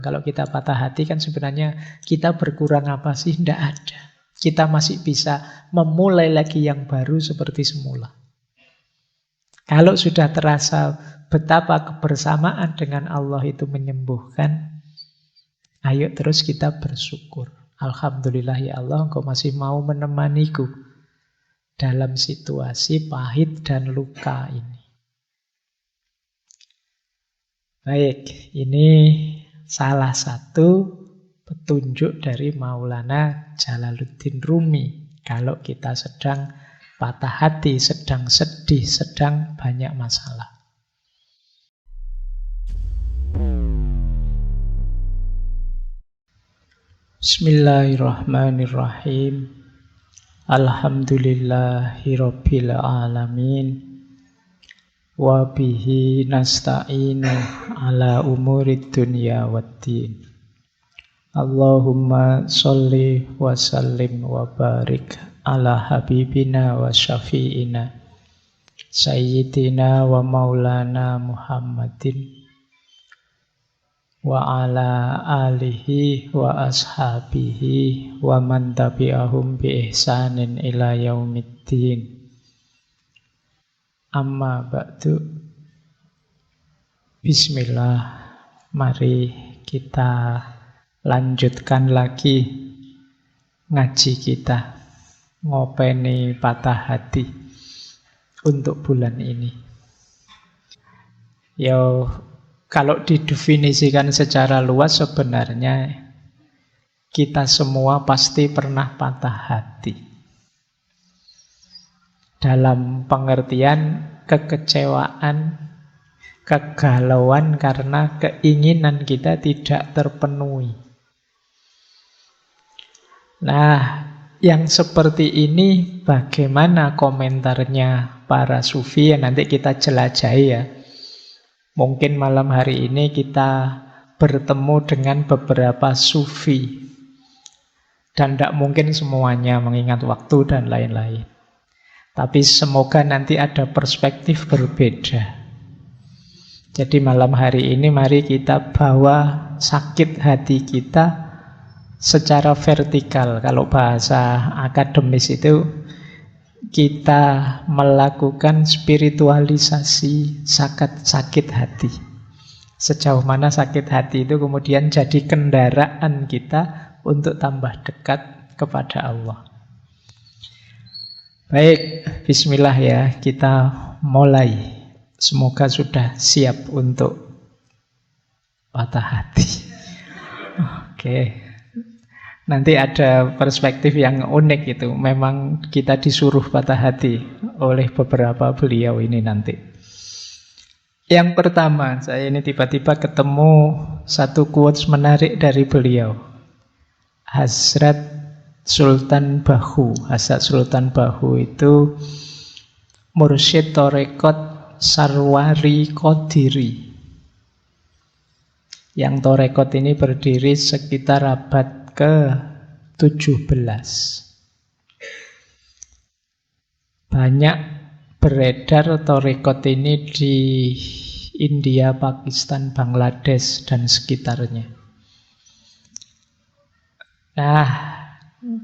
Kalau kita patah hati kan sebenarnya kita berkurang apa sih? Tidak ada. Kita masih bisa memulai lagi yang baru seperti semula. Kalau sudah terasa betapa kebersamaan dengan Allah itu menyembuhkan, ayo terus kita bersyukur. Alhamdulillah ya Allah, Engkau masih mau menemaniku dalam situasi pahit dan luka ini. Baik, ini salah satu petunjuk dari Maulana Jalaluddin Rumi. Kalau kita sedang patah hati, sedang sedih, sedang banyak masalah. Bismillahirrahmanirrahim. Alhamdulillahirabbil alamin. Wa bihi nasta'inu ala umurid dunya waddin. Allahumma sholli wa sallim wa barik ala habibina wa syafi'ina sayyidina wa maulana Muhammadin wa ala alihi wa ashabihi wa man tabi'ahum bi ihsanin ila yaumiddin. Amma ba'du. Bismillah. Mari kita lanjutkan lagi ngaji kita, ngopeni patah hati untuk bulan ini. Kalau didefinisikan secara luas sebenarnya kita semua pasti pernah patah hati. Dalam pengertian kekecewaan, kegalauan karena keinginan kita tidak terpenuhi. Nah, yang seperti ini bagaimana komentarnya para sufi? Nanti kita jelajahi ya. Mungkin malam hari ini kita bertemu dengan beberapa sufi. Dan tidak mungkin semuanya mengingat waktu dan lain-lain. Tapi semoga nanti ada perspektif berbeda. Jadi malam hari ini mari kita bawa sakit hati kita secara vertikal. Kalau bahasa akademis itu kita melakukan spiritualisasi sakit hati. Sejauh mana sakit hati itu kemudian jadi kendaraan kita untuk tambah dekat kepada Allah. Baik, bismillah ya, kita mulai. Semoga sudah siap untuk patah hati. Oke. Nanti ada perspektif yang unik itu. Memang kita disuruh patah hati oleh beberapa beliau ini nanti. Yang pertama, saya ini tiba-tiba ketemu satu quotes menarik dari beliau. Hazrat Sultan Bahu. Hazrat Sultan Bahu itu mursyid Torekot Sarwari Qadiri. Yang Torekot ini berdiri sekitar abad ke-17. Banyak beredar Torekot ini di India, Pakistan, Bangladesh, dan sekitarnya. Nah,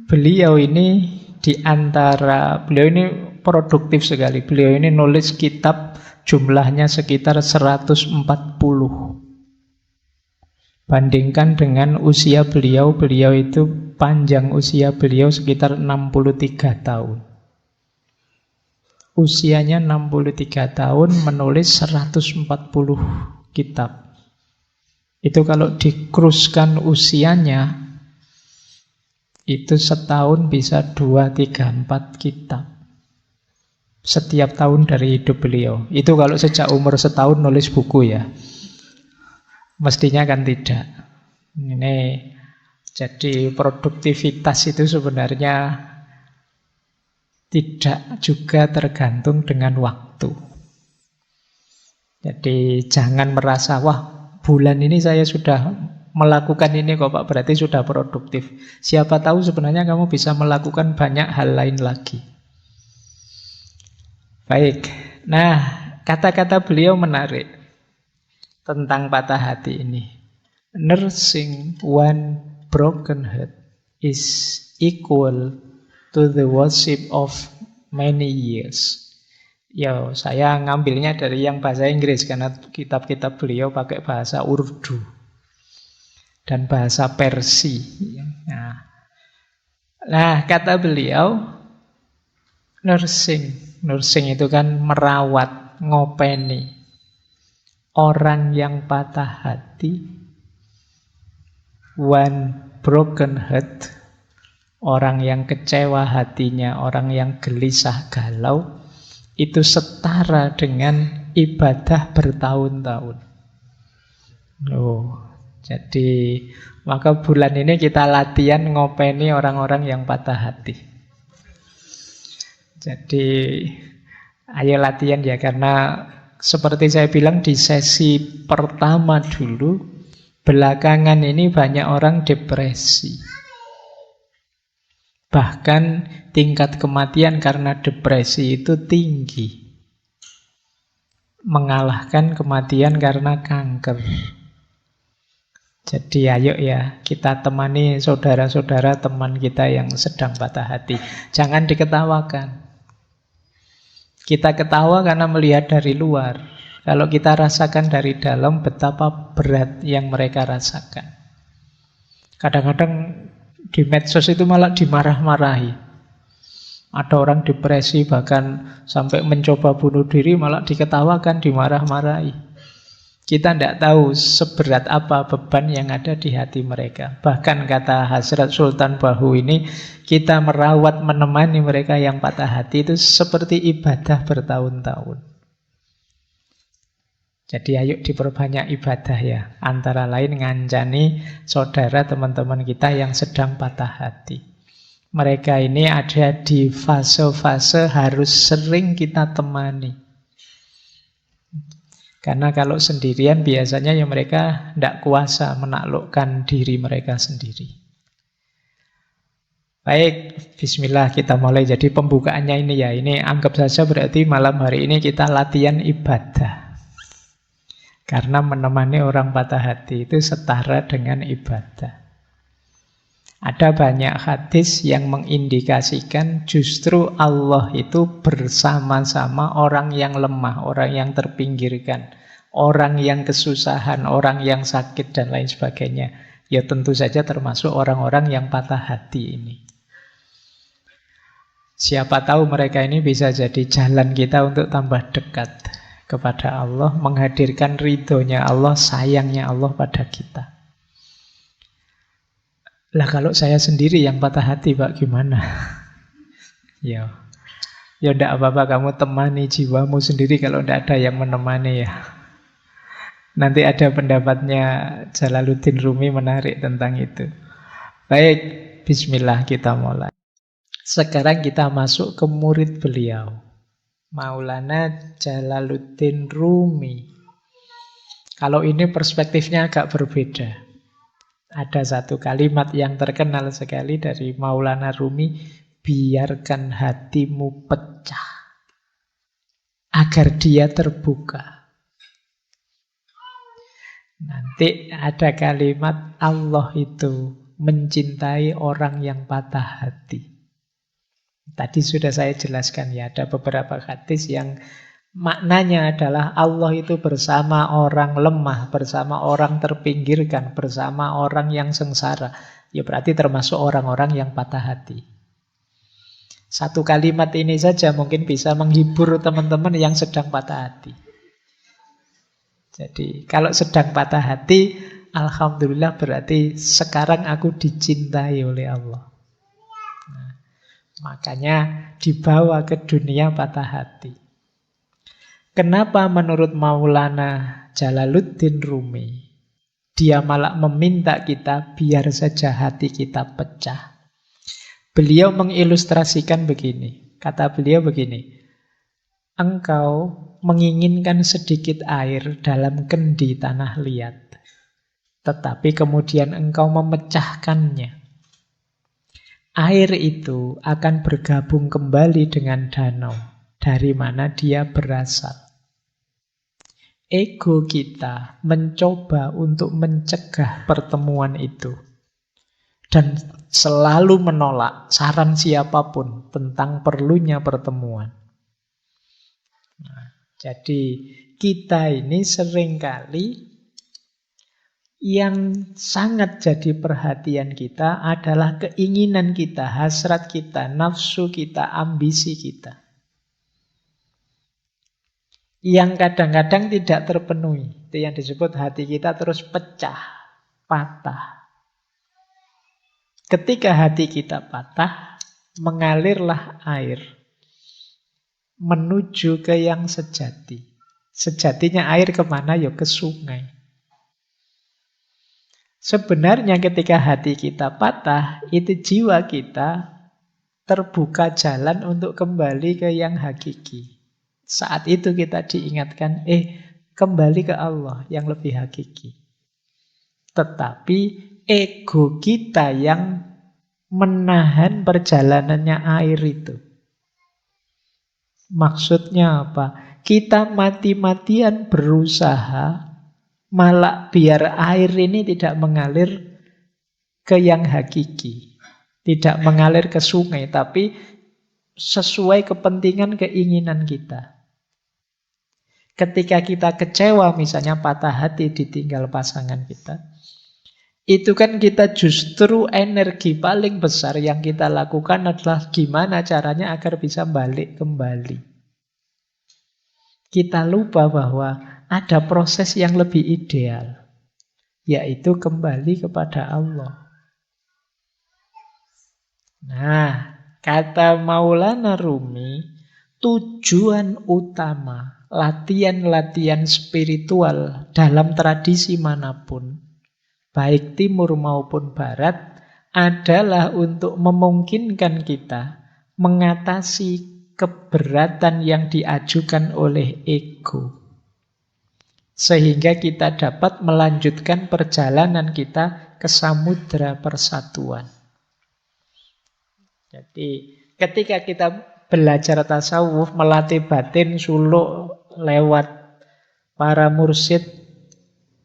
beliau ini produktif sekali. Beliau ini nulis kitab jumlahnya sekitar 140. Bandingkan dengan usia beliau itu panjang usia beliau sekitar 63 tahun. Usianya 63 tahun menulis 140 kitab. Itu kalau dikruskan usianya itu setahun bisa 2, 3, 4 kitab. Setiap tahun dari hidup beliau. Itu kalau sejak umur setahun nulis buku ya. Mestinya kan tidak. Ini jadi produktivitas itu sebenarnya tidak juga tergantung dengan waktu. Jadi jangan merasa, wah bulan ini saya sudah melakukan ini kok Pak, berarti sudah produktif. Siapa tahu sebenarnya kamu bisa melakukan banyak hal lain lagi. Baik, nah kata-kata beliau menarik tentang patah hati ini. Nursing one broken heart is equal to the worship of many years. Ya, saya ngambilnya dari yang bahasa Inggris karena kitab-kitab beliau pakai bahasa Urdu dan bahasa Persia. Nah, kata beliau, nursing itu kan merawat, ngopeni orang yang patah hati. One broken heart, orang yang kecewa hatinya, orang yang gelisah galau, itu setara dengan ibadah bertahun-tahun. Jadi maka bulan ini kita latihan ngopeni orang-orang yang patah hati. Jadi ayo latihan ya, karena seperti saya bilang di sesi pertama dulu, belakangan ini banyak orang depresi. Bahkan tingkat kematian karena depresi itu tinggi, mengalahkan kematian karena kanker. Jadi ayo ya, kita temani saudara-saudara teman kita yang sedang patah hati. Jangan diketawakan. Kita ketawa karena melihat dari luar. Kalau kita rasakan dari dalam, betapa berat yang mereka rasakan. Kadang-kadang di medsos itu malah dimarah-marahi. Ada orang depresi bahkan sampai mencoba bunuh diri, malah diketawakan, dimarah-marahi. Kita tidak tahu seberat apa beban yang ada di hati mereka. Bahkan kata Hazrat Sultan Bahu ini, kita merawat, menemani mereka yang patah hati itu seperti ibadah bertahun-tahun. Jadi ayo diperbanyak ibadah ya. Antara lain ngancani saudara teman-teman kita yang sedang patah hati. Mereka ini ada di fase-fase harus sering kita temani. Karena kalau sendirian biasanya ya mereka tidak kuasa menaklukkan diri mereka sendiri. Baik, bismillah kita mulai. Jadi pembukaannya ini ya. Ini anggap saja berarti malam hari ini kita latihan ibadah. Karena menemani orang patah hati itu setara dengan ibadah. Ada banyak hadis yang mengindikasikan justru Allah itu bersama-sama orang yang lemah, orang yang terpinggirkan, orang yang kesusahan, orang yang sakit, dan lain sebagainya. Ya tentu saja termasuk orang-orang yang patah hati ini. Siapa tahu mereka ini bisa jadi jalan kita untuk tambah dekat kepada Allah, menghadirkan ridhonya Allah, sayangnya Allah pada kita. Lah kalau saya sendiri yang patah hati Pak, gimana? Ya enggak apa-apa, kamu temani jiwamu sendiri kalau enggak ada yang menemani ya. Nanti ada pendapatnya Jalaluddin Rumi menarik tentang itu. Baik, bismillah kita mulai. Sekarang kita masuk ke murid beliau, Maulana Jalaluddin Rumi. Kalau ini perspektifnya agak berbeda. Ada satu kalimat yang terkenal sekali dari Maulana Rumi, biarkan hatimu pecah agar dia terbuka. Nanti ada kalimat Allah itu mencintai orang yang patah hati. Tadi sudah saya jelaskan ya, ada beberapa hadis yang maknanya adalah Allah itu bersama orang lemah, bersama orang terpinggirkan, bersama orang yang sengsara. Ya berarti termasuk orang-orang yang patah hati. Satu kalimat ini saja mungkin bisa menghibur teman-teman yang sedang patah hati. Jadi kalau sedang patah hati, alhamdulillah berarti sekarang aku dicintai oleh Allah. Makanya dibawa ke dunia patah hati. Kenapa menurut Maulana Jalaluddin Rumi dia malah meminta kita biar saja hati kita pecah? Beliau mengilustrasikan begini. Kata beliau begini, engkau menginginkan sedikit air dalam kendi tanah liat, tetapi kemudian engkau memecahkannya. Air itu akan bergabung kembali dengan danau dari mana dia berasal. ego kita mencoba untuk mencegah pertemuan itu. Dan selalu menolak saran siapapun tentang perlunya pertemuan. Nah, jadi kita ini seringkali yang sangat jadi perhatian kita adalah keinginan kita, hasrat kita, nafsu kita, ambisi kita. Yang kadang-kadang tidak terpenuhi. Itu yang disebut hati kita terus pecah, patah. Ketika hati kita patah, mengalirlah air menuju ke yang sejati. Sejatinya air kemana? Ya ke sungai. Sebenarnya ketika hati kita patah, itu jiwa kita terbuka jalan untuk kembali ke yang hakiki. Saat itu kita diingatkan, kembali ke Allah yang lebih hakiki. Tetapi ego kita yang menahan perjalanannya air itu. Maksudnya apa? Kita mati-matian berusaha malah biar air ini tidak mengalir ke yang hakiki. Tidak mengalir ke sungai, tapi sesuai kepentingan keinginan kita. Ketika kita kecewa, misalnya patah hati ditinggal pasangan kita, itu kan kita justru energi paling besar yang kita lakukan adalah gimana caranya agar bisa balik kembali. Kita lupa bahwa ada proses yang lebih ideal, yaitu kembali kepada Allah. Nah, kata Maulana Rumi, tujuan utama latihan-latihan spiritual dalam tradisi manapun, baik timur maupun barat, adalah untuk memungkinkan kita mengatasi keberatan yang diajukan oleh ego. Sehingga kita dapat melanjutkan perjalanan kita ke samudra persatuan. Jadi ketika kita belajar tasawuf, melatih batin, suluk lewat para mursyid,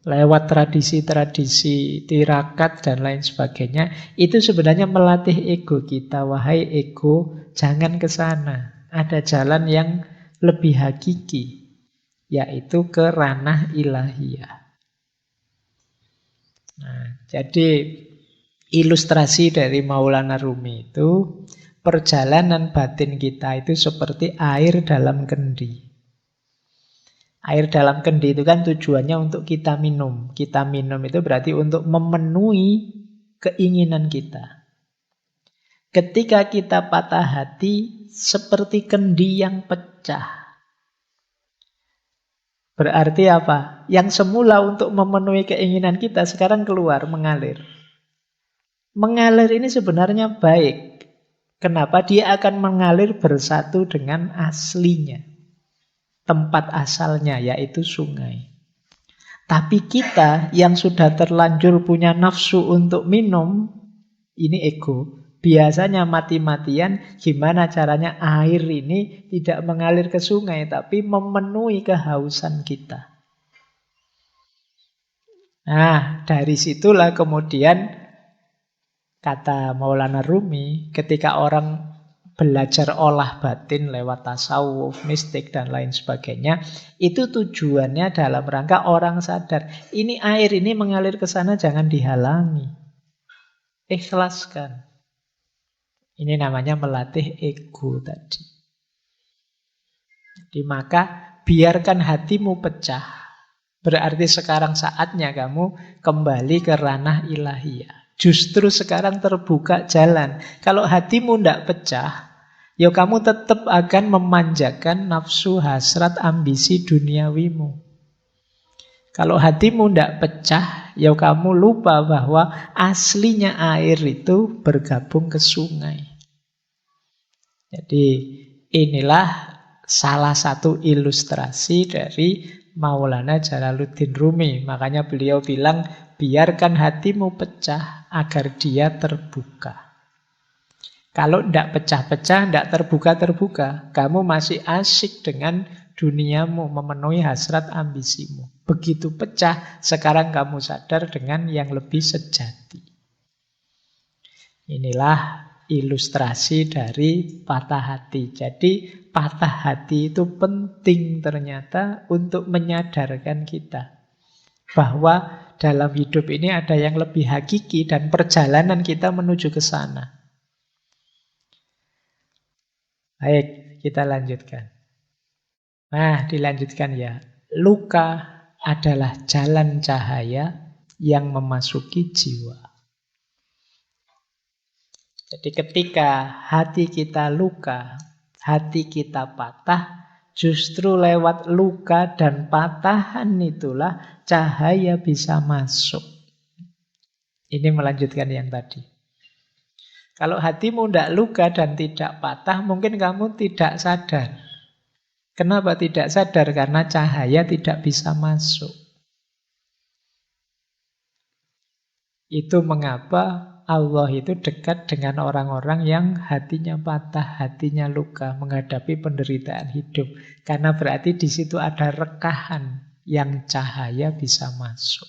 lewat tradisi-tradisi tirakat dan lain sebagainya, itu sebenarnya melatih ego kita. Wahai ego, jangan ke sana. Ada jalan yang lebih hakiki, yaitu ke ranah ilahiyah. Nah, jadi ilustrasi dari Maulana Rumi itu, perjalanan batin kita itu seperti air dalam kendi. Air dalam kendi itu kan tujuannya untuk kita minum. Kita minum itu berarti untuk memenuhi keinginan kita. Ketika kita patah hati, seperti kendi yang pecah. Berarti apa? Yang semula untuk memenuhi keinginan kita sekarang keluar, mengalir. Mengalir ini sebenarnya baik. Kenapa? Dia akan mengalir bersatu dengan aslinya. Tempat asalnya, yaitu sungai. Tapi kita yang sudah terlanjur punya nafsu untuk minum, ini ego. Biasanya mati-matian gimana caranya air ini tidak mengalir ke sungai, tapi memenuhi kehausan kita. Nah, dari situlah kemudian kata Maulana Rumi, ketika orang belajar olah batin lewat tasawuf, mistik, dan lain sebagainya, itu tujuannya dalam rangka orang sadar, ini air ini mengalir ke sana, jangan dihalangi. Ikhlaskan. Ini namanya melatih ego tadi. Jadi maka biarkan hatimu pecah. Berarti sekarang saatnya kamu kembali ke ranah ilahiyah. Justru sekarang terbuka jalan. Kalau hatimu tidak pecah, ya kamu tetap akan memanjakan nafsu, hasrat, ambisi duniawimu. Kalau hatimu tidak pecah, ya kamu lupa bahwa aslinya air itu bergabung ke sungai. Jadi inilah salah satu ilustrasi dari Maulana Jalaluddin Rumi. Makanya beliau bilang, biarkan hatimu pecah agar dia terbuka. Kalau tidak pecah-pecah, tidak terbuka-terbuka, kamu masih asyik dengan duniamu, memenuhi hasrat ambisimu. Begitu pecah, sekarang kamu sadar dengan yang lebih sejati. Inilah ilustrasi dari patah hati. Jadi patah hati itu penting ternyata untuk menyadarkan kita bahwa dalam hidup ini ada yang lebih hakiki dan perjalanan kita menuju ke sana. Baik, kita lanjutkan. Nah, dilanjutkan ya. Luka adalah jalan cahaya yang memasuki jiwa. Jadi ketika hati kita luka, hati kita patah, justru lewat luka dan patahan itulah cahaya bisa masuk. Ini melanjutkan yang tadi. Kalau hatimu tidak luka dan tidak patah, mungkin kamu tidak sadar. Kenapa tidak sadar? Karena cahaya tidak bisa masuk. Itu mengapa Allah itu dekat dengan orang-orang yang hatinya patah, hatinya luka, menghadapi penderitaan hidup. Karena berarti di situ ada rekahan yang cahaya bisa masuk.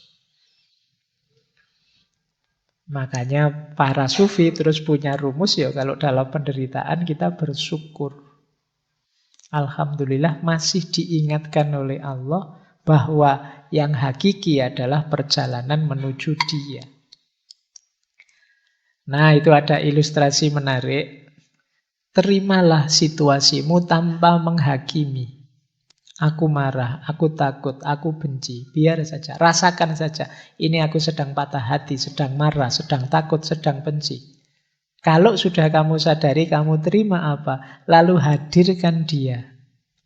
Makanya para sufi terus punya rumus ya, kalau dalam penderitaan kita bersyukur. Alhamdulillah masih diingatkan oleh Allah bahwa yang hakiki adalah perjalanan menuju Dia. Nah, itu ada ilustrasi menarik. Terimalah situasimu tanpa menghakimi. Aku marah, aku takut, aku benci. Biar saja, rasakan saja. Ini aku sedang patah hati, sedang marah, sedang takut, sedang benci. Kalau sudah kamu sadari, kamu terima apa? Lalu hadirkan Dia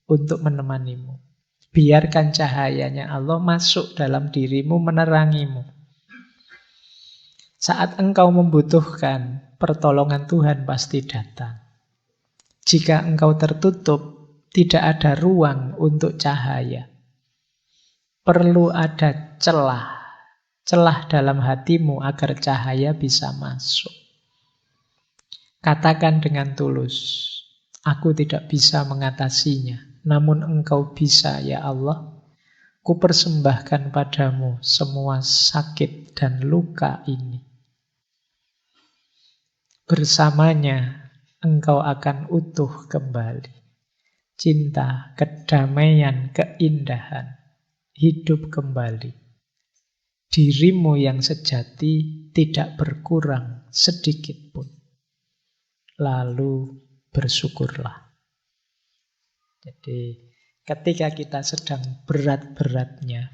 untuk menemanimu. Biarkan cahayanya Allah masuk dalam dirimu, menerangimu. Saat engkau membutuhkan pertolongan Tuhan pasti datang. Jika engkau tertutup, tidak ada ruang untuk cahaya. Perlu ada celah dalam hatimu agar cahaya bisa masuk. Katakan dengan tulus, aku tidak bisa mengatasinya, namun engkau bisa ya Allah. Kupersembahkan padamu semua sakit dan luka ini. Bersamanya engkau akan utuh kembali. Cinta, kedamaian, keindahan, hidup kembali. Dirimu yang sejati tidak berkurang sedikit pun. Lalu bersyukurlah. Jadi ketika kita sedang berat-beratnya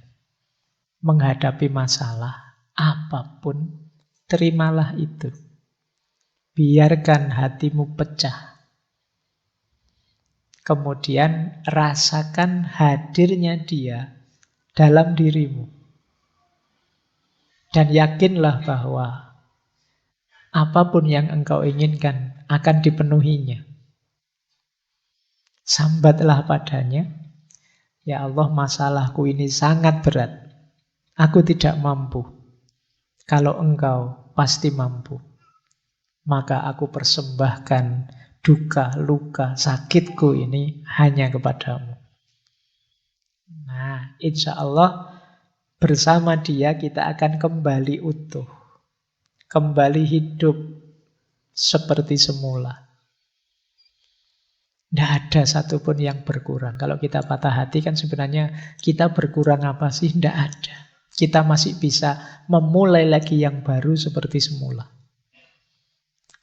menghadapi masalah apapun, terimalah itu. Biarkan hatimu pecah. Kemudian rasakan hadirnya Dia dalam dirimu. Dan yakinlah bahwa apapun yang engkau inginkan akan dipenuhinya. Sambatlah padanya, ya Allah, masalahku ini sangat berat. Aku tidak mampu. Kalau engkau pasti mampu. Maka aku persembahkan duka, luka, sakitku ini hanya kepadamu. Nah, insya Allah bersama Dia kita akan kembali utuh. Kembali hidup seperti semula. Tidak ada satupun yang berkurang. Kalau kita patah hati kan sebenarnya kita berkurang apa sih? Tidak ada. Kita masih bisa memulai lagi yang baru seperti semula.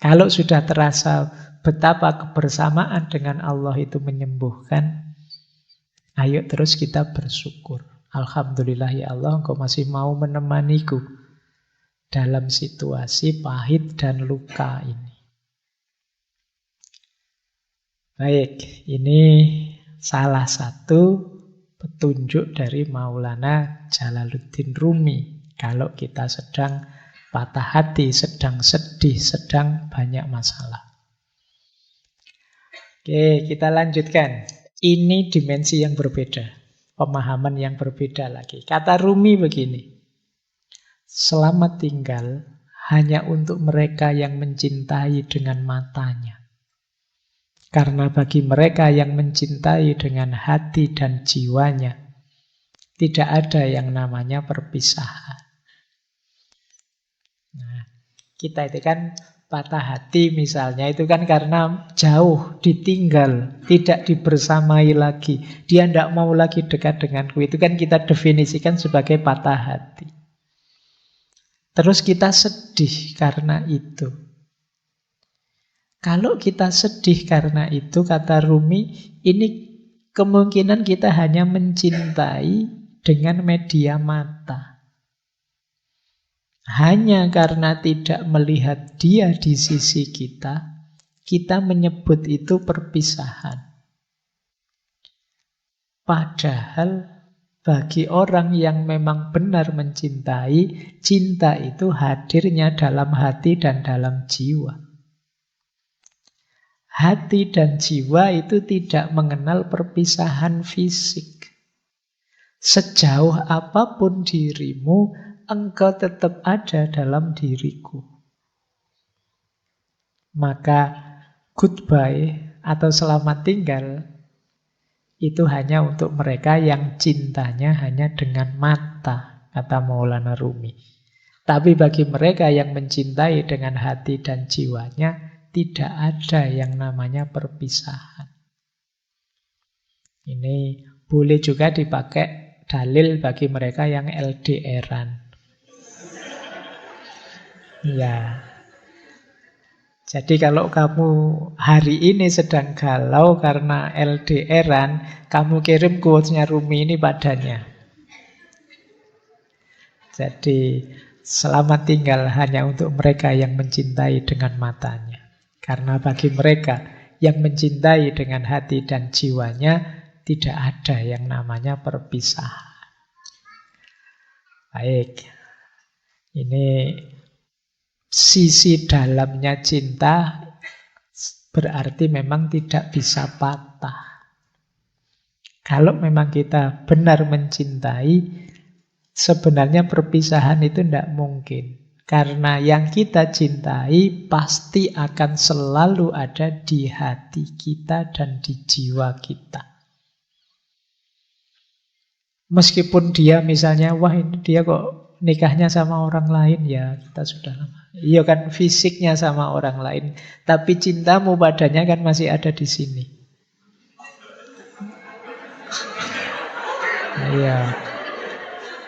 Kalau sudah terasa betapa kebersamaan dengan Allah itu menyembuhkan, ayo terus kita bersyukur. Alhamdulillah ya Allah, Engkau masih mau menemaniku dalam situasi pahit dan luka ini. Baik, ini salah satu petunjuk dari Maulana Jalaluddin Rumi. Kalau kita sedang patah hati, sedang sedih, sedang banyak masalah. Oke, kita lanjutkan. Ini dimensi yang berbeda. Pemahaman yang berbeda lagi. Kata Rumi begini. Selamat tinggal hanya untuk mereka yang mencintai dengan matanya. Karena bagi mereka yang mencintai dengan hati dan jiwanya, tidak ada yang namanya perpisahan. Nah, kita itu kan patah hati misalnya, itu kan karena jauh, ditinggal, tidak dibersamai lagi. Dia tidak mau lagi dekat denganku. Itu kan kita definisikan sebagai patah hati. Terus kita sedih karena itu. Kalau kita sedih karena itu, kata Rumi, ini kemungkinan kita hanya mencintai dengan media mata. Hanya karena tidak melihat dia di sisi kita, kita menyebut itu perpisahan. Padahal bagi orang yang memang benar mencintai, cinta itu hadirnya dalam hati dan dalam jiwa. Hati dan jiwa itu tidak mengenal perpisahan fisik. Sejauh apapun dirimu, engkau tetap ada dalam diriku. Maka goodbye atau selamat tinggal itu hanya untuk mereka yang cintanya hanya dengan mata, kata Maulana Rumi. Tapi bagi mereka yang mencintai dengan hati dan jiwanya, tidak ada yang namanya perpisahan. Ini boleh juga dipakai dalil bagi mereka yang LDR-an. Ya. Jadi kalau kamu hari ini sedang galau karena LDR-an, kamu kirim quotes-nya Rumi ini padanya. Jadi selamat tinggal hanya untuk mereka yang mencintai dengan matanya. Karena bagi mereka yang mencintai dengan hati dan jiwanya, tidak ada yang namanya perpisahan. Baik, ini sisi dalamnya cinta berarti memang tidak bisa patah. Kalau memang kita benar mencintai, sebenarnya perpisahan itu tidak mungkin. Karena yang kita cintai pasti akan selalu ada di hati kita dan di jiwa kita. Meskipun dia misalnya, wah ini dia kok nikahnya sama orang lain, ya kita sudah lama. Iya kan fisiknya sama orang lain, tapi cintamu padanya kan masih ada di sini. Iya.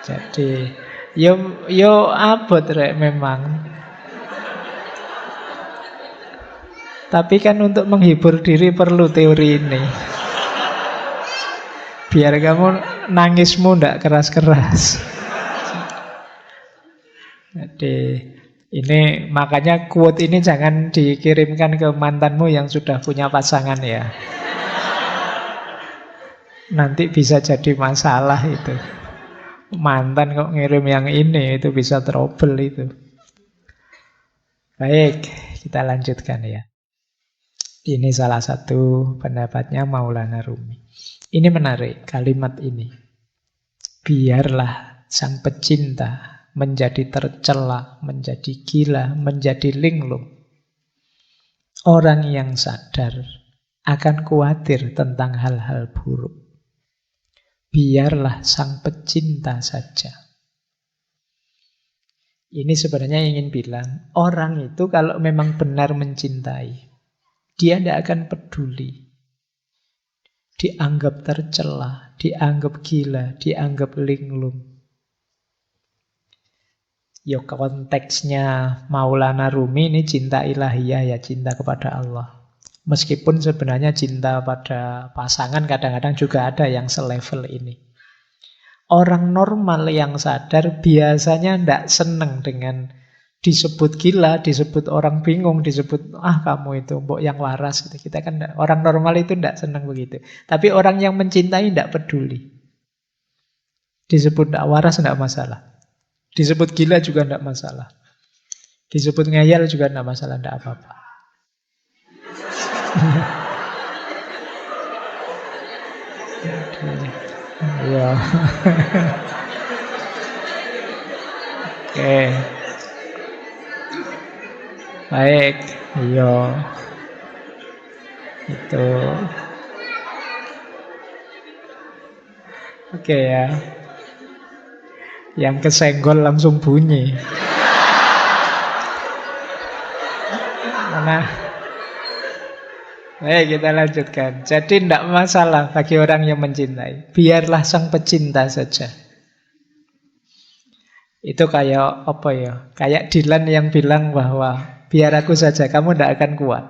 Jadi yo abot rek memang. Tapi kan untuk menghibur diri perlu teori ini. Biar kamu nangismu ndak keras-keras. Jadi ini makanya quote ini jangan dikirimkan ke mantanmu yang sudah punya pasangan ya. Nanti bisa jadi masalah itu. Mantan kok ngirim yang ini, itu bisa trouble itu. Baik, kita lanjutkan ya. Ini salah satu pendapatnya Maulana Rumi. Ini menarik kalimat ini. Biarlah sang pecinta menjadi tercela, menjadi gila, menjadi linglung. Orang yang sadar akan khawatir tentang hal-hal buruk. Biarlah sang pecinta saja. Ini sebenarnya ingin bilang, orang itu kalau memang benar mencintai, dia tidak akan peduli. Dianggap tercela, dianggap gila, dianggap linglung. Ya konteksnya Maulana Rumi ini cinta ilahiyah ya, cinta kepada Allah. Meskipun sebenarnya cinta pada pasangan kadang-kadang juga ada yang selevel ini. Orang normal yang sadar biasanya tidak senang dengan disebut gila, disebut orang bingung, disebut kamu itu mbok yang waras. Kita kan orang normal itu tidak senang begitu. Tapi orang yang mencintai tidak peduli. Disebut tidak waras tidak masalah. Disebut gila juga tidak masalah. Disebut ngeyel juga tidak masalah, tidak apa-apa. Ya. Oke. Baik. Iya. Itu. Oke ya. Yang kesenggol langsung bunyi. Nah, kita lanjutkan. Jadi tidak masalah bagi orang yang mencintai. Biarlah sang pecinta saja. Itu kayak apa ya? Kayak Dylan yang bilang bahwa biar aku saja, kamu tidak akan kuat.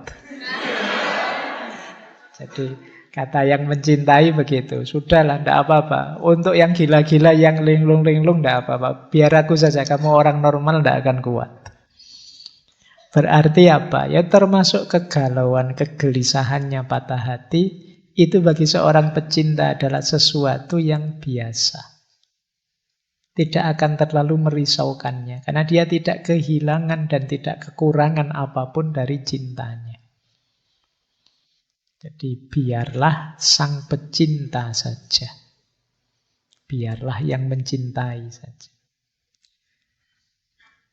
Jadi kata yang mencintai begitu. Sudahlah, tidak apa-apa. Untuk yang gila-gila, yang linglung-linglung, tidak apa-apa. Biar aku saja, kamu orang normal tidak akan kuat. Berarti apa? Ya termasuk kegalauan, kegelisahannya, patah hati. Itu bagi seorang pecinta adalah sesuatu yang biasa. Tidak akan terlalu merisaukannya. Karena dia tidak kehilangan dan tidak kekurangan apapun dari cintanya. Jadi biarlah sang pecinta saja. Biarlah yang mencintai saja.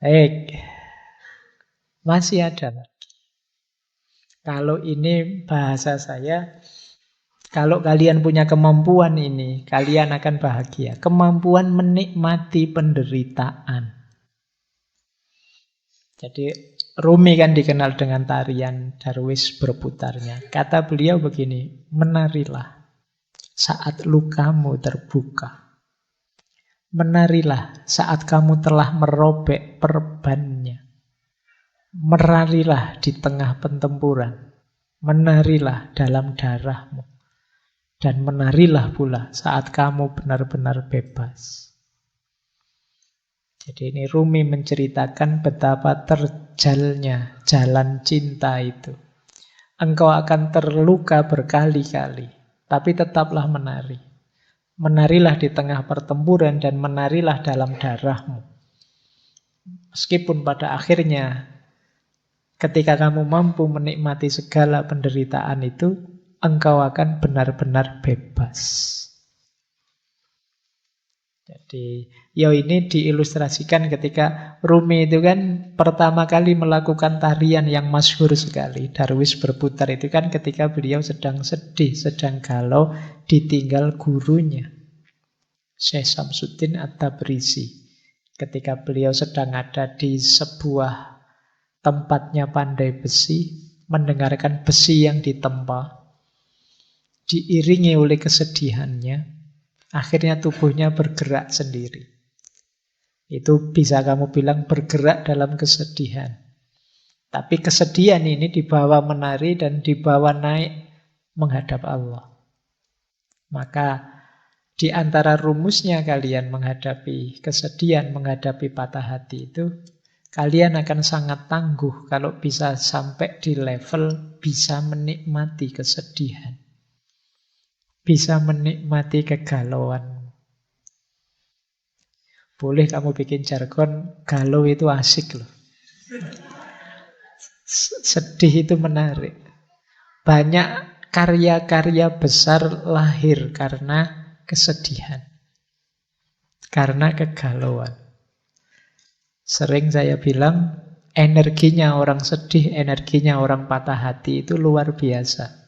Baik. Masih ada lagi. Kalau ini bahasa saya, kalau kalian punya kemampuan ini, kalian akan bahagia. Kemampuan menikmati penderitaan. Jadi Rumi kan dikenal dengan tarian Darwis berputarnya. Kata beliau begini, menarilah saat lukamu terbuka. Menarilah saat kamu telah merobek perbannya. Menarilah di tengah pertempuran. Menarilah dalam darahmu. Dan menarilah pula saat kamu benar-benar bebas. Jadi ini Rumi menceritakan betapa terjalnya jalan cinta itu. Engkau akan terluka berkali-kali, tapi tetaplah menari. Menarilah di tengah pertempuran dan menarilah dalam darahmu. Meskipun pada akhirnya ketika kamu mampu menikmati segala penderitaan itu, engkau akan benar-benar bebas. Jadi, ini diilustrasikan ketika Rumi itu kan pertama kali melakukan tarian yang masyhur sekali. Darwis berputar itu kan ketika beliau sedang sedih, sedang galau, ditinggal gurunya, Syekh Samsuddin At-Tabrisi. Ketika beliau sedang ada di sebuah tempatnya pandai besi, mendengarkan besi yang ditempa, diiringi oleh kesedihannya, akhirnya tubuhnya bergerak sendiri. Itu bisa kamu bilang bergerak dalam kesedihan. Tapi kesedihan ini dibawa menari dan dibawa naik menghadap Allah. Maka di antara rumusnya kalian menghadapi kesedihan, menghadapi patah hati itu, kalian akan sangat tangguh kalau bisa sampai di level bisa menikmati kesedihan. Bisa menikmati kegalauan. Boleh kamu bikin jargon, galau itu asik loh. Sedih itu menarik. Banyak karya-karya besar lahir karena kesedihan. Karena kegalauan. Sering saya bilang, energinya orang sedih, energinya orang patah hati itu luar biasa.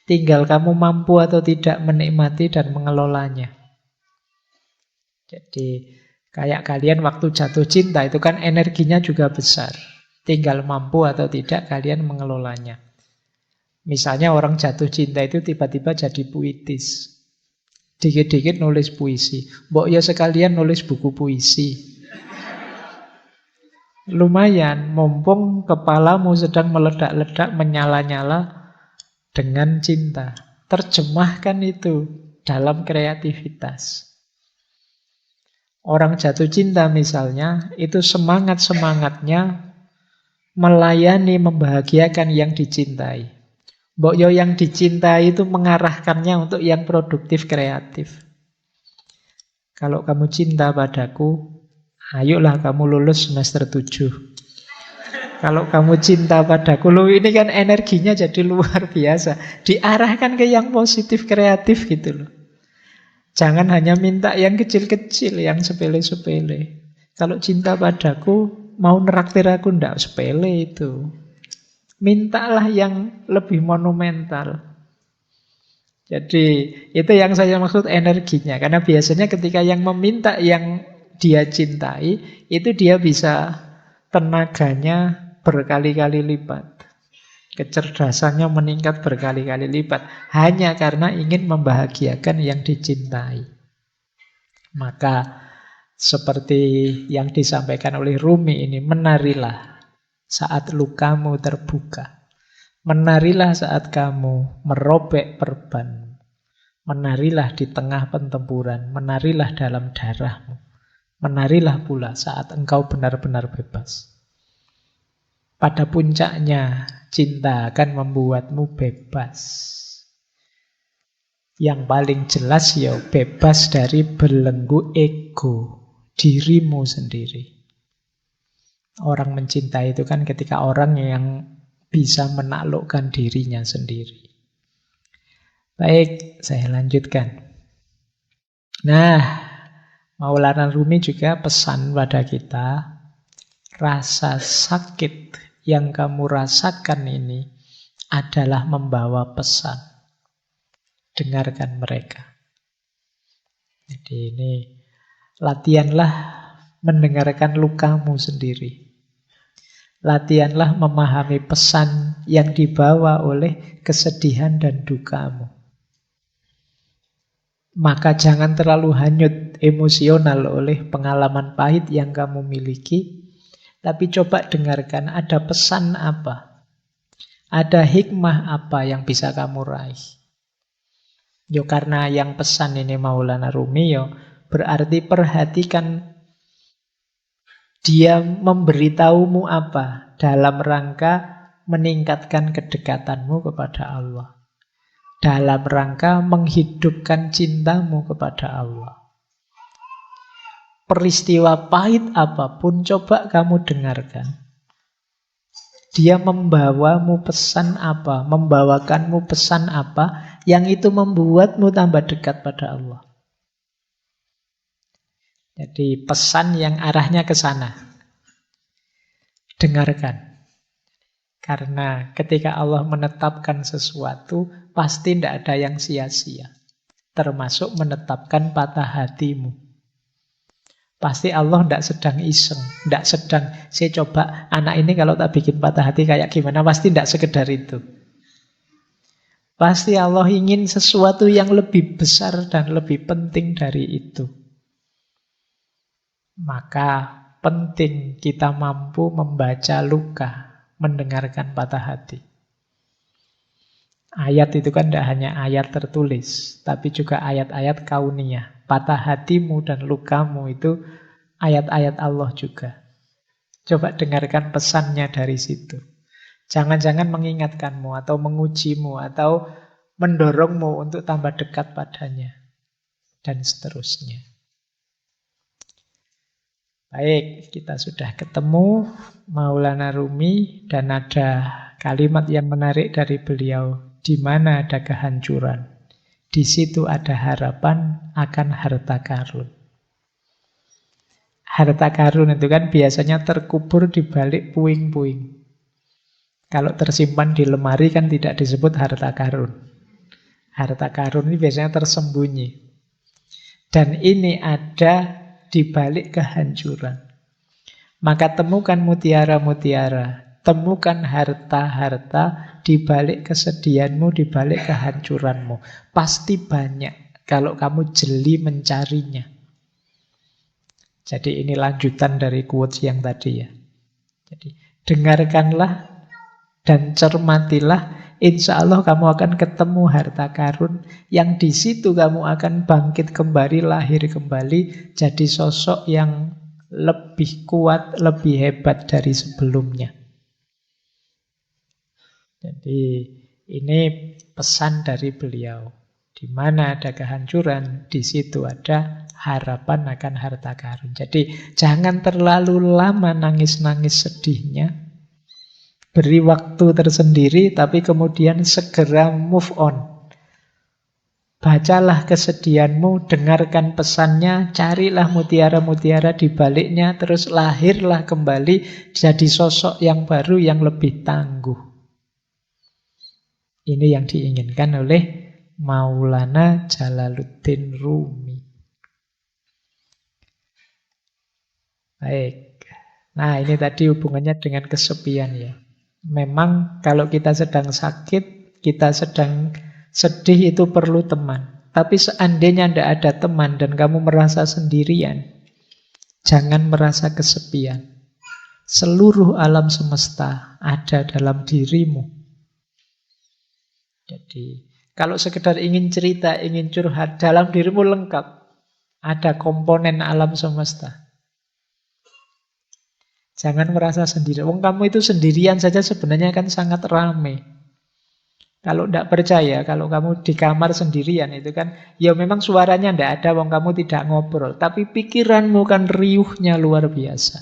Tinggal kamu mampu atau tidak menikmati dan mengelolanya. Jadi kayak kalian waktu jatuh cinta itu kan energinya juga besar. Tinggal mampu atau tidak kalian mengelolanya. Misalnya orang jatuh cinta itu tiba-tiba jadi puitis. Dikit-dikit nulis puisi. Mbok ya sekalian nulis buku puisi. Lumayan, mumpung kepalamu sedang meledak-ledak, menyala-nyala dengan cinta. Terjemahkan itu dalam kreativitas. Orang jatuh cinta misalnya, itu semangat-semangatnya melayani, membahagiakan yang dicintai. Mbok yo yang dicintai itu mengarahkannya untuk yang produktif, kreatif. Kalau kamu cinta padaku, ayolah kamu lulus semester 7. Kalau kamu cinta padaku, ini kan energinya jadi luar biasa. Diarahkan ke yang positif, kreatif gitu loh. Jangan hanya minta yang kecil-kecil, yang sepele-sepele. Kalau cinta padaku, mau neraktir aku, ndak sepele itu. Mintalah yang lebih monumental. Jadi itu yang saya maksud energinya. Karena biasanya ketika yang meminta yang dia cintai, itu dia bisa tenaganya berkali-kali lipat. Kecerdasannya meningkat berkali-kali lipat. Hanya karena ingin membahagiakan yang dicintai. Maka seperti yang disampaikan oleh Rumi ini, menarilah saat lukamu terbuka. Menarilah saat kamu merobek perban. Menarilah di tengah pertempuran. Menarilah dalam darahmu. Menarilah pula saat engkau benar-benar bebas. Pada puncaknya, cinta akan membuatmu bebas. Yang paling jelas ya bebas dari belenggu ego dirimu sendiri. Orang mencintai itu kan ketika orang yang bisa menaklukkan dirinya sendiri. Baik, saya lanjutkan. Nah, Maulana Rumi juga pesan pada kita, rasa sakit yang kamu rasakan ini adalah membawa pesan. Dengarkan mereka. Jadi ini latihanlah mendengarkan lukamu sendiri. Latihanlah memahami pesan yang dibawa oleh kesedihan dan dukamu. Maka jangan terlalu hanyut emosional oleh pengalaman pahit yang kamu miliki. Tapi coba dengarkan ada pesan apa. Ada hikmah apa yang bisa kamu raih. Yo karena yang pesan ini Maulana Rumi yo berarti perhatikan dia memberitahumu apa dalam rangka meningkatkan kedekatanmu kepada Allah. Dalam rangka menghidupkan cintamu kepada Allah. Peristiwa pahit apapun coba kamu dengarkan. Dia membawamu pesan apa, membawakanmu pesan apa yang itu membuatmu tambah dekat pada Allah. Jadi pesan yang arahnya ke sana. Dengarkan. Karena ketika Allah menetapkan sesuatu, pasti tidak ada yang sia-sia. Termasuk menetapkan patah hatimu. Pasti Allah tidak sedang iseng. Tidak sedang, saya coba anak ini kalau tak bikin patah hati kayak gimana. Pasti tidak sekedar itu. Pasti Allah ingin sesuatu yang lebih besar dan lebih penting dari itu. Maka penting kita mampu membaca luka, mendengarkan patah hati. Ayat itu kan tidak hanya ayat tertulis, tapi juga ayat-ayat kauniyah. Patah hatimu dan lukamu itu ayat-ayat Allah juga. Coba dengarkan pesannya dari situ. Jangan-jangan mengingatkanmu atau mengujimu atau mendorongmu untuk tambah dekat padanya. Dan seterusnya. Baik, kita sudah ketemu Maulana Rumi dan ada kalimat yang menarik dari beliau. Di mana ada kehancuran, di situ ada harapan akan harta karun. Harta karun itu kan biasanya terkubur di balik puing-puing. Kalau tersimpan di lemari kan tidak disebut harta karun. Harta karun ini biasanya tersembunyi. Dan ini ada di balik kehancuran. Maka temukan mutiara-mutiara, temukan harta-harta di balik kesedihanmu, di balik kehancuranmu. Pasti banyak kalau kamu jeli mencarinya. Jadi ini lanjutan dari quotes yang tadi ya. Jadi dengarkanlah dan cermatilah. Insya Allah kamu akan ketemu harta karun yang di situ kamu akan bangkit kembali, lahir kembali, jadi sosok yang lebih kuat, lebih hebat dari sebelumnya. Jadi ini pesan dari beliau. Di mana ada kehancuran, di situ ada harapan akan harta karun. Jadi jangan terlalu lama nangis-nangis sedihnya. Beri waktu tersendiri, tapi kemudian segera move on. Bacalah kesedihanmu, dengarkan pesannya, carilah mutiara-mutiara di baliknya, terus lahirlah kembali jadi sosok yang baru yang lebih tangguh. Ini yang diinginkan oleh Maulana Jalaluddin Rumi. Baik. Nah, ini tadi hubungannya dengan kesepian ya. Memang kalau kita sedang sakit, kita sedang sedih itu perlu teman. Tapi seandainya tidak ada teman dan kamu merasa sendirian, jangan merasa kesepian. Seluruh alam semesta ada dalam dirimu. Jadi, kalau sekedar ingin cerita, ingin curhat, dalam dirimu lengkap. Ada komponen alam semesta. Jangan merasa sendiri. Wong kamu itu sendirian saja sebenarnya kan sangat ramai. Kalau tidak percaya, kalau kamu di kamar sendirian itu kan, ya memang suaranya tidak ada, wong kamu tidak ngobrol. Tapi pikiranmu kan riuhnya luar biasa.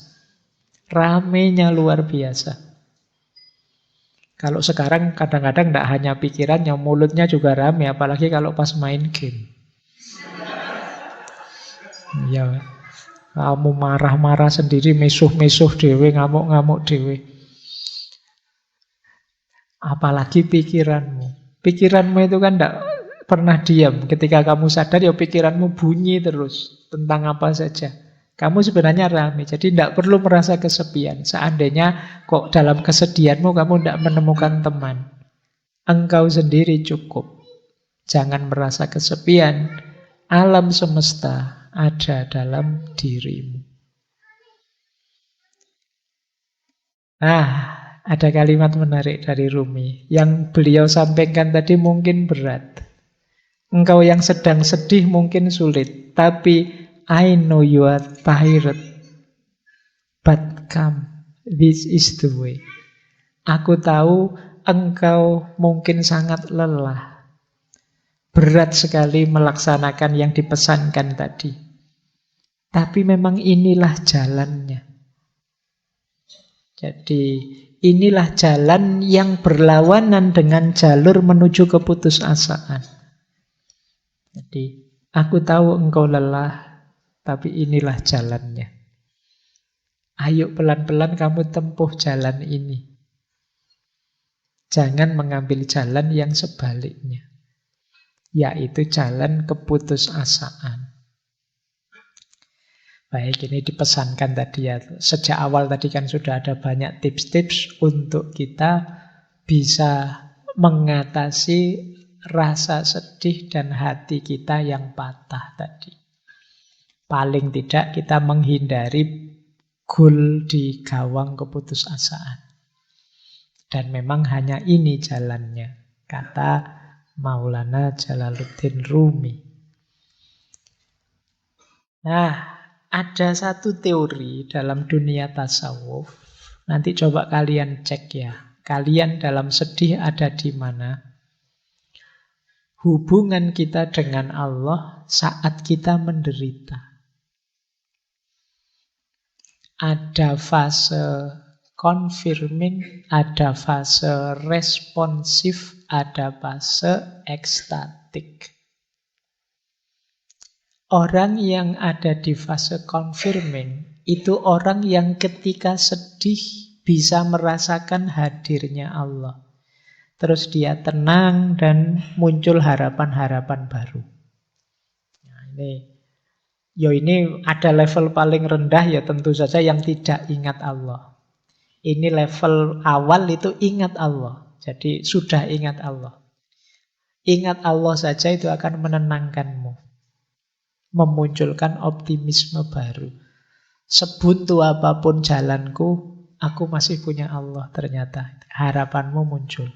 Ramenya luar biasa. Kalau sekarang kadang-kadang tidak hanya pikirannya, mulutnya juga rame, apalagi kalau pas main game. Ya, kamu marah-marah sendiri, mesuh-mesuh dewe, ngamuk-ngamuk dewe. Apalagi pikiranmu. Pikiranmu itu kan tidak pernah diam. Ketika kamu sadar, ya pikiranmu bunyi terus tentang apa saja. Kamu sebenarnya ramai, jadi tidak perlu merasa kesepian. Seandainya kok dalam kesedihanmu kamu tidak menemukan teman, engkau sendiri cukup. Jangan merasa kesepian. Alam semesta ada dalam dirimu. Ada kalimat menarik dari Rumi. Yang beliau sampaikan tadi mungkin berat. Engkau yang sedang sedih mungkin sulit. Tapi I know you are tired. But come, this is the way. Aku tahu engkau mungkin sangat lelah. Berat sekali melaksanakan yang dipesankan tadi. Tapi memang inilah jalannya. Jadi inilah jalan yang berlawanan dengan jalur menuju keputusasaan. Jadi aku tahu engkau lelah, tapi inilah jalannya. Ayo pelan-pelan kamu tempuh jalan ini. Jangan mengambil jalan yang sebaliknya, yaitu jalan keputusasaan. Baik, ini dipesankan tadi ya. Sejak awal tadi kan sudah ada banyak tips-tips untuk kita bisa mengatasi rasa sedih dan hati kita yang patah tadi. Paling tidak kita menghindari gol di gawang keputusasaan. Dan memang hanya ini jalannya, kata Maulana Jalaluddin Rumi. Nah, ada satu teori dalam dunia tasawuf. Nanti coba kalian cek ya. Kalian dalam sedih ada di mana? Hubungan kita dengan Allah saat kita menderita. Ada fase confirming, ada fase responsif, ada fase ekstatik. Orang yang ada di fase confirming itu orang yang ketika sedih bisa merasakan hadirnya Allah. Terus dia tenang dan muncul harapan-harapan baru. Nah, ini ada level paling rendah ya tentu saja yang tidak ingat Allah. Ini level awal itu ingat Allah. Jadi sudah ingat Allah. Ingat Allah saja itu akan menenangkanmu. Memunculkan optimisme baru. Sebuntu apapun jalanku, aku masih punya Allah ternyata. Harapanmu muncul.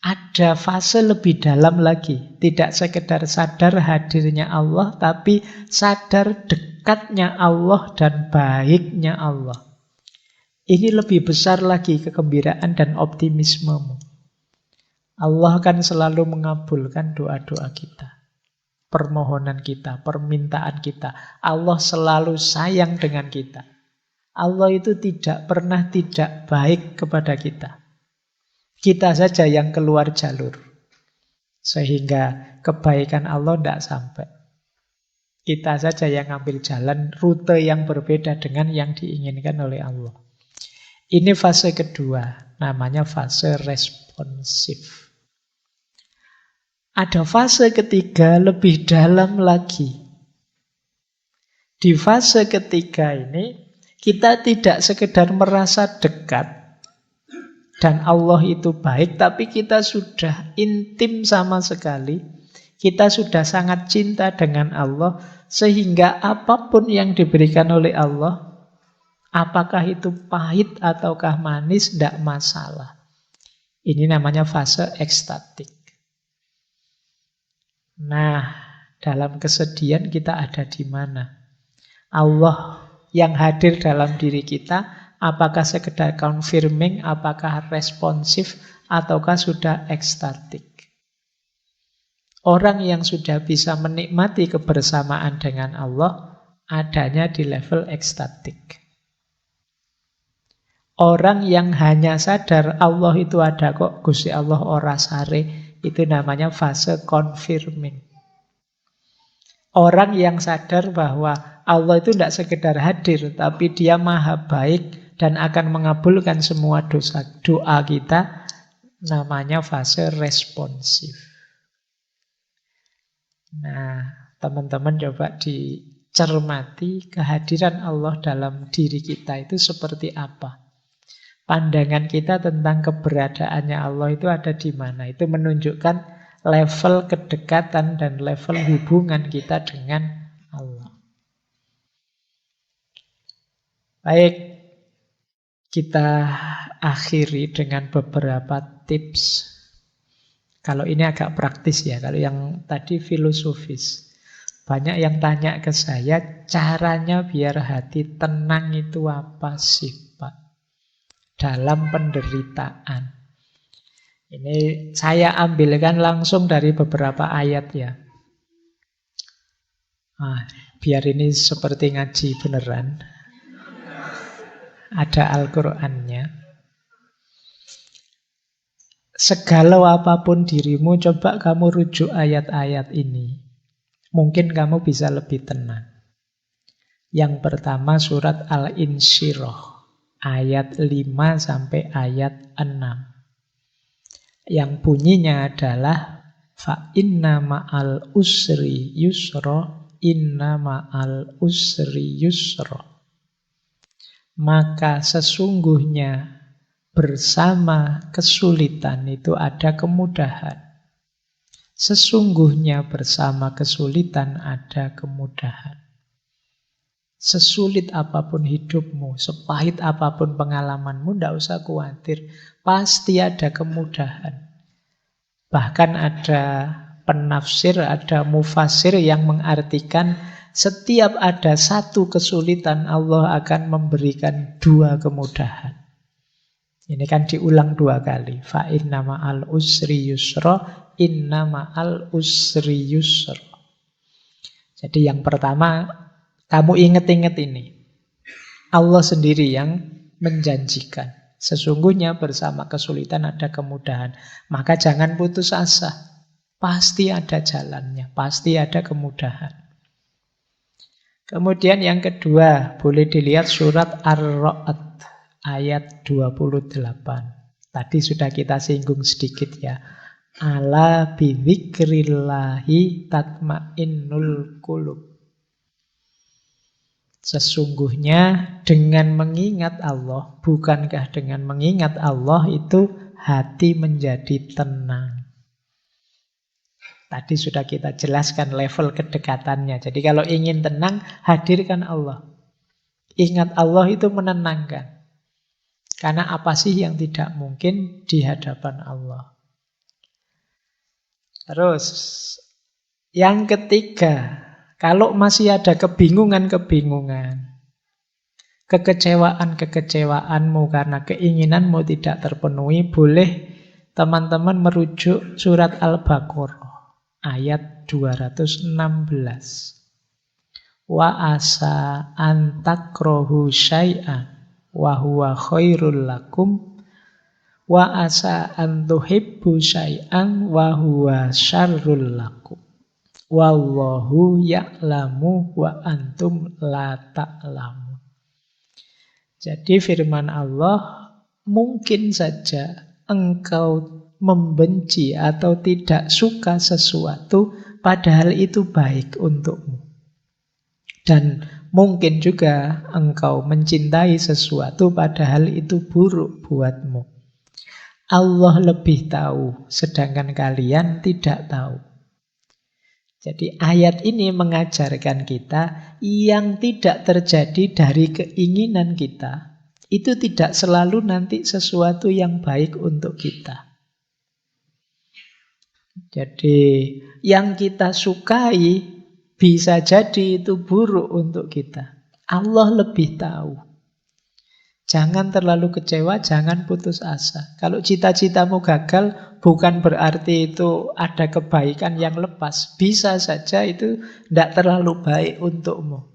Ada fase lebih dalam lagi. Tidak sekedar sadar hadirnya Allah, tapi sadar dekatnya Allah dan baiknya Allah. Ini lebih besar lagi kegembiraan dan optimismemu. Allah kan selalu mengabulkan doa-doa kita. Permohonan kita, permintaan kita. Allah selalu sayang dengan kita. Allah itu tidak pernah tidak baik kepada kita. Kita saja yang keluar jalur. Sehingga kebaikan Allah tidak sampai. Kita saja yang ambil jalan, rute yang berbeda dengan yang diinginkan oleh Allah. Ini fase kedua, namanya fase respon. responsif. Ada fase ketiga lebih dalam lagi. Di fase ketiga ini, kita tidak sekedar merasa dekat dan Allah itu baik, tapi kita sudah intim sama sekali. Kita sudah sangat cinta dengan Allah, sehingga apapun yang diberikan oleh Allah, apakah itu pahit ataukah manis, tidak masalah. Ini namanya fase ekstatik. Nah, dalam kesedihan kita ada di mana? Allah yang hadir dalam diri kita, apakah sekedar confirming, apakah responsif, ataukah sudah ekstatik? Orang yang sudah bisa menikmati kebersamaan dengan Allah, adanya di level ekstatik. Orang yang hanya sadar Allah itu ada kok, Gusti Allah ora sare, itu namanya fase confirming. Orang yang sadar bahwa Allah itu tidak sekedar hadir, tapi dia maha baik dan akan mengabulkan semua doa kita, namanya fase responsif. Nah, teman-teman coba dicermati kehadiran Allah dalam diri kita itu seperti apa. Pandangan kita tentang keberadaannya Allah itu ada di mana. Itu menunjukkan level kedekatan dan level hubungan kita dengan Allah. Baik, kita akhiri dengan beberapa tips. Kalau ini agak praktis ya, kalau yang tadi filosofis. Banyak yang tanya ke saya, caranya biar hati tenang itu apa sih, Pak? Dalam penderitaan. Ini saya ambilkan langsung dari beberapa ayat ya. Biar ini seperti ngaji beneran. Ada Al-Qur'annya. Segalau apapun dirimu, coba kamu rujuk ayat-ayat ini. Mungkin kamu bisa lebih tenang. Yang pertama surat Al-Insyirah. Ayat 5 sampai ayat 6. Yang bunyinya adalah fa inna ma'al usri yusra, inna ma'al usri yusra. Maka sesungguhnya bersama kesulitan itu ada kemudahan. Sesungguhnya bersama kesulitan ada kemudahan. Sesulit apapun hidupmu, sepahit apapun pengalamanmu, tidak usah khawatir. Pasti ada kemudahan. Bahkan ada penafsir, ada mufasir yang mengartikan setiap ada satu kesulitan, Allah akan memberikan dua kemudahan. Ini kan diulang dua kali. Fa inna ma'al usri yusra, inna ma'al usri yusra. Jadi yang pertama, kamu ingat-ingat ini. Allah sendiri yang menjanjikan. Sesungguhnya bersama kesulitan ada kemudahan. Maka jangan putus asa. Pasti ada jalannya. Pasti ada kemudahan. Kemudian yang kedua, boleh dilihat surat Ar-Ra'd ayat 28. Tadi sudah kita singgung sedikit ya. Ala bidzikrillahi tatmainnul qulub. Sesungguhnya dengan mengingat Allah, bukankah dengan mengingat Allah itu hati menjadi tenang. Tadi sudah kita jelaskan level kedekatannya. Jadi kalau ingin tenang, hadirkan Allah. Ingat Allah itu menenangkan. Karena apa sih yang tidak mungkin di hadapan Allah. Terus, yang ketiga, kalau masih ada kebingungan-kebingungan, kekecewaan-kekecewaanmu karena keinginanmu tidak terpenuhi, boleh teman-teman merujuk surat Al-Baqarah ayat 216. Wa asa an takrahu syai'an wa huwa khairul lakum wa asa an tuhibbu syai'an wa huwa syarrul lakum. Wallahu ya'lamu wa antum la ta'lamun. Jadi firman Allah, mungkin saja engkau membenci atau tidak suka sesuatu, padahal itu baik untukmu. Dan mungkin juga engkau mencintai sesuatu, padahal itu buruk buatmu. Allah lebih tahu, sedangkan kalian tidak tahu. Jadi ayat ini mengajarkan kita yang tidak terjadi dari keinginan kita, itu tidak selalu nanti sesuatu yang baik untuk kita. Jadi yang kita sukai bisa jadi itu buruk untuk kita. Allah lebih tahu. Jangan terlalu kecewa, jangan putus asa. Kalau cita-citamu gagal, bukan berarti itu ada kebaikan yang lepas. Bisa saja itu tidak terlalu baik untukmu.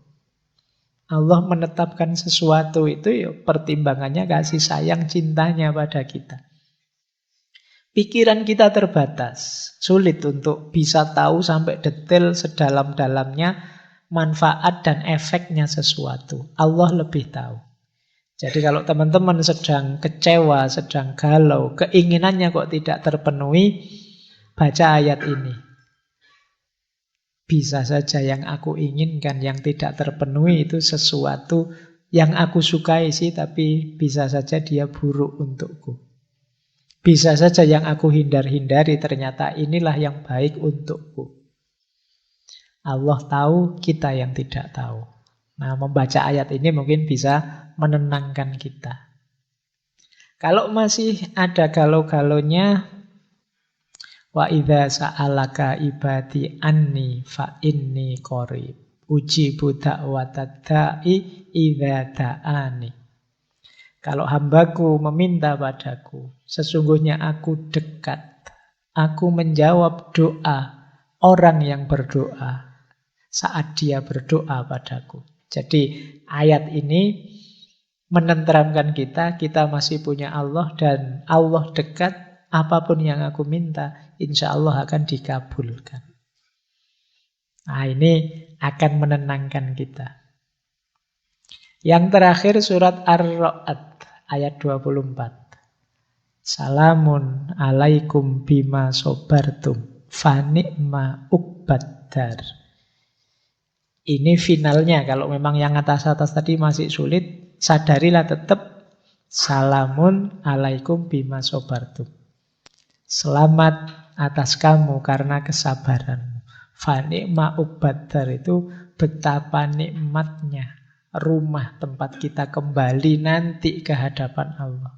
Allah menetapkan sesuatu itu ya pertimbangannya kasih sayang cintanya pada kita. Pikiran kita terbatas, sulit untuk bisa tahu sampai detail sedalam-dalamnya manfaat dan efeknya sesuatu. Allah lebih tahu. Jadi kalau teman-teman sedang kecewa, sedang galau, keinginannya kok tidak terpenuhi, baca ayat ini. Bisa saja yang aku inginkan, yang tidak terpenuhi itu sesuatu yang aku sukai sih, tapi bisa saja dia buruk untukku. Bisa saja yang aku hindar-hindari, ternyata inilah yang baik untukku. Allah tahu, kita yang tidak tahu. Nah, membaca ayat ini mungkin bisa menenangkan kita. Kalau masih ada galau-galaunya, wa idza sa'alaka ibadi anni fa inni qarib ujibu da'watad da'i idza da'ani. Kalau hambaku meminta padaku, sesungguhnya aku dekat. Aku menjawab doa orang yang berdoa saat dia berdoa padaku. Jadi ayat ini menenteramkan kita masih punya Allah dan Allah dekat, apapun yang aku minta, insya Allah akan dikabulkan. Nah, ini akan menenangkan kita. Yang terakhir surat Ar-Ra'd ayat 24. Salamun alaikum bima sobartum fa ni'ma uqbaddar. Ini finalnya, kalau memang yang atas-atas tadi masih sulit, sadarilah tetap salamun alaikum bima sobartum. Selamat atas kamu karena kesabaranmu. Fa ni'ma uqbaddar itu betapa nikmatnya rumah tempat kita kembali nanti ke hadapan Allah.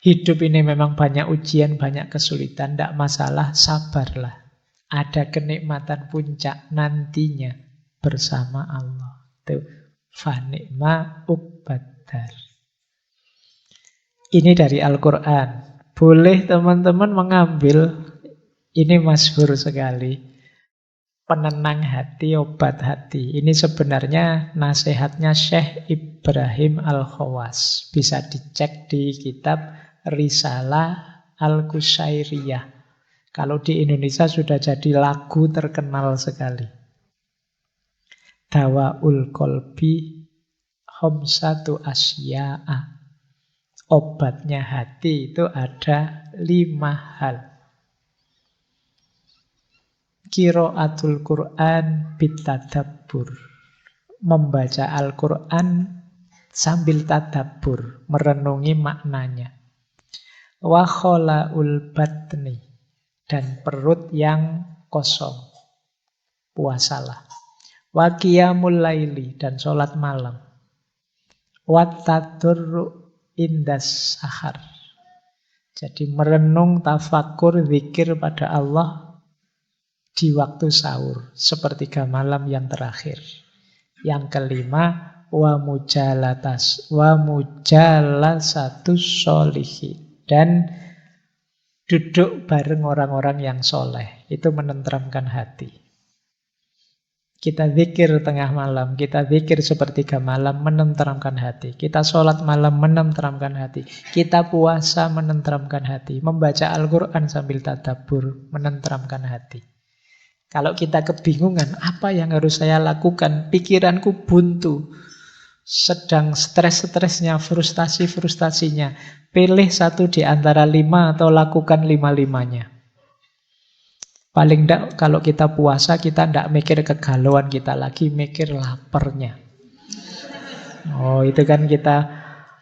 Hidup ini memang banyak ujian, banyak kesulitan, tidak masalah, sabarlah. Ada kenikmatan puncak nantinya bersama Allah. Itu fa ni'ma uqbaddar. Ini dari Al-Quran. Boleh teman-teman mengambil, ini masyhur sekali, penenang hati, obat hati. Ini sebenarnya nasihatnya Syekh Ibrahim Al-Khawas. Bisa dicek di kitab Risalah Al-Qushairiyah. Kalau di Indonesia sudah jadi lagu terkenal sekali. Dawaul Qalbi Khamsatu Asya'a. Obatnya hati itu ada 5 hal. Qiraatul Quran bitadabbur. Membaca Al-Quran sambil tadabbur, merenungi maknanya. Wa khola'ul batni. Dan perut yang kosong. Puasalah. Wa qiyamul laili. Dan sholat malam. Wa tadurru indas sahar. Jadi merenung, tafakur, zikir pada Allah di waktu sahur, sepertiga malam yang terakhir. Yang kelima, wa mujalasatus sholihin. Dan duduk bareng orang-orang yang soleh. Itu menenteramkan hati. Kita zikir tengah malam, kita zikir sepertiga malam, menenteramkan hati. Kita sholat malam, menenteramkan hati. Kita puasa, menenteramkan hati. Membaca Al-Quran sambil tadabbur, menenteramkan hati. Kalau kita kebingungan, apa yang harus saya lakukan? Pikiranku buntu. sedang stres-stresnya, frustasi-frustasinya. Pilih satu di antara 5 atau lakukan 5-5-nya. Paling enggak kalau kita puasa, kita enggak mikir kegalauan kita lagi, mikir laparnya. Oh, itu kan kita,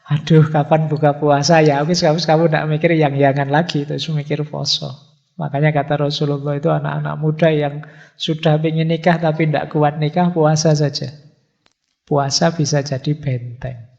aduh kapan buka puasa ya, habis kamu enggak mikir yang-yangan lagi, terus mikir poso. Makanya kata Rasulullah itu anak-anak muda yang sudah ingin nikah tapi enggak kuat nikah, puasa saja. Puasa bisa jadi benteng.